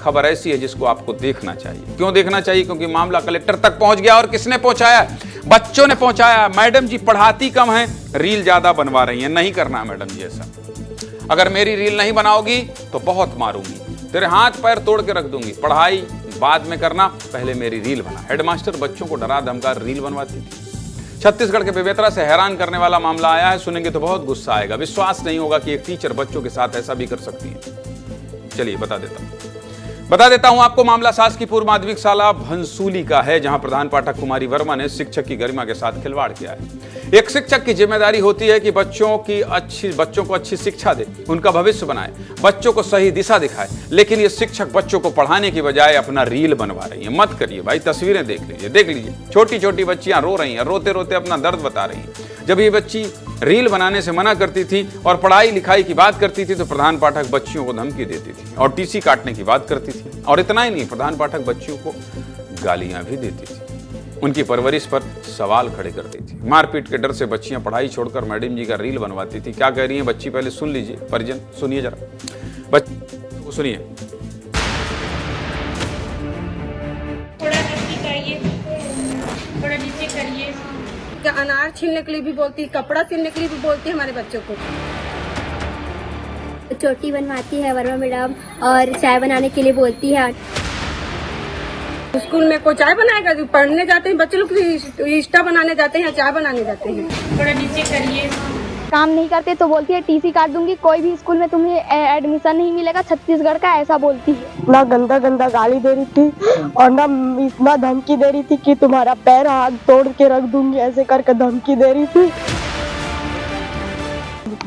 खबर ऐसी है जिसको आपको देखना चाहिए। क्यों देखना चाहिए? क्योंकि मामला कलेक्टर तक पहुंच गया। और किसने पहुंचाया? बच्चों ने पहुंचाया। मैडम जी पढ़ाती कम है, रील ज्यादा बनवा रही हैं। नहीं करना मैडम जी ऐसा। अगर मेरी रील नहीं बनाओगी तो बहुत मारूंगी, तेरे हाथ पैर तोड़ के रख दूंगी। पढ़ाई बाद में करना, पहले मेरी रील बना। हेडमास्टर बच्चों को डरा धमका रील बनवाती थी। छत्तीसगढ़ के बेमेतरा से हैरान करने वाला मामला आया है। सुनेंगे तो बहुत गुस्सा आएगा। विश्वास नहीं होगा कि एक टीचर बच्चों के साथ ऐसा भी कर सकती है। चलिए बता देता हूं आपको। मामला सास की पूर्व माध्यमिक शाला भंसूली का है, जहां प्रधान पाठक कुमारी वर्मा ने शिक्षक की गरिमा के साथ खिलवाड़ किया है। एक शिक्षक की जिम्मेदारी होती है कि बच्चों को अच्छी शिक्षा दे, उनका भविष्य बनाए, बच्चों को सही दिशा दिखाए। लेकिन ये शिक्षक बच्चों को पढ़ाने की बजाय अपना रील बनवा रही है। मत करिए भाई, तस्वीरें देख लीजिए। छोटी छोटी बच्चियां रो रही हैं, रोते रोते अपना दर्द बता रही हैं। जब ये बच्ची रील बनाने से मना करती थी और पढ़ाई लिखाई की बात करती थी तो प्रधान पाठक बच्चियों को धमकी देती थी और टीसी काटने की बात करती थी। और इतना ही नहीं, प्रधान पाठक बच्चियों को गालियां भी देती थी, उनकी परवरिश पर सवाल खड़े करती थी। मारपीट के डर से बच्चियां पढ़ाई छोड़कर मैडम जी का रील बनवाती थी। क्या कह रही हैं बच्ची, पहले सुन लीजिए। परिजन सुनिए जरा, बच्ची सुनिए। थोड़ा नीचे करिए। अनार छीलने के लिए भी बोलती है, कपड़ा सिलने के लिए भी बोलती है हमारे बच्चों को। चोटी बनवाती है वर्मा मैडम और चाय बनाने के लिए बोलती है। स्कूल में कोई चाय बनाएगा? पढ़ने जाते हैं बच्चे लोग, इंस्टा बनाने जाते हैं, चाय बनाने जाते हैं। थोड़ा नीचे करिए। काम नहीं करते तो बोलती है टीसी काट दूंगी, कोई भी स्कूल में तुम्हें एडमिशन नहीं मिलेगा छत्तीसगढ़ का, ऐसा बोलती है। ना गंदा गंदा गाली दे रही थी और ना इतना धमकी दे रही थी कि तुम्हारा पैर हाथ तोड़ के रख दूंगी, ऐसे करके धमकी दे रही थी।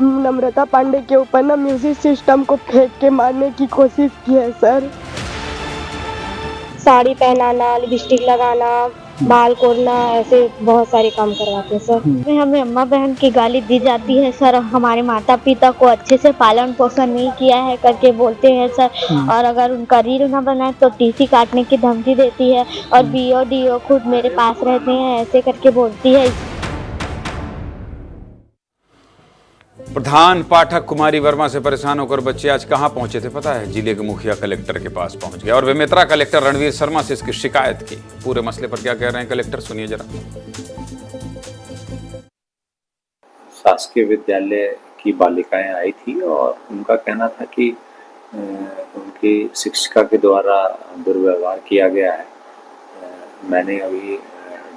नम्रता पांडे के ऊपर ना म्यूजिक सिस्टम को फेंक के मारने की कोशिश की है सर। साड़ी पहनाना, लिपस्टिक लगाना, बाल कोड़ना, ऐसे बहुत सारे काम करवाते हैं सर। हमें अम्मा बहन की गाली दी जाती है सर। हमारे माता पिता को अच्छे से पालन पोषण नहीं किया है करके बोलते हैं सर। और अगर उनका रील ना बनाए तो टीसी काटने की धमकी देती है। और बीओ डीओ खुद मेरे पास रहते हैं, ऐसे करके बोलती है। प्रधान पाठक कुमारी वर्मा से परेशान होकर बच्चे आज कहां पहुंचे थे पता है? जिले के मुखिया कलेक्टर के पास पहुंच गए और बेमेतरा कलेक्टर रणवीर शर्मा से इसकी शिकायत की। पूरे मसले पर क्या कह रहे हैं कलेक्टर, सुनिए जरा। शासकीय विद्यालय की बालिकाएं आई थी और उनका कहना था कि उनकी शिक्षिका के द्वारा दुर्व्यवहार किया गया है। मैंने अभी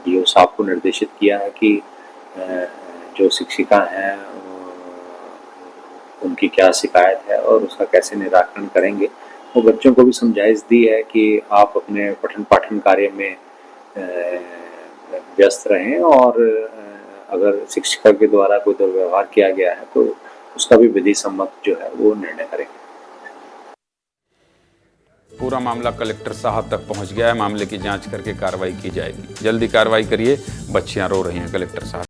डीओ साहब को निर्देशित किया है कि जो शिक्षिका हैं उनकी क्या शिकायत है और उसका कैसे निराकरण करेंगे। वो बच्चों को भी समझाइश दी है कि आप अपने पठन पाठन कार्य में व्यस्त रहें और अगर शिक्षिका के द्वारा कोई दुर्व्यवहार किया गया है तो उसका भी विधि सम्मत जो है वो निर्णय करेंगे। पूरा मामला कलेक्टर साहब तक पहुंच गया है। मामले की जांच करके कार्रवाई की जाएगी। जल्दी कार्रवाई करिए, बच्चियां रो रही हैं कलेक्टर साहब।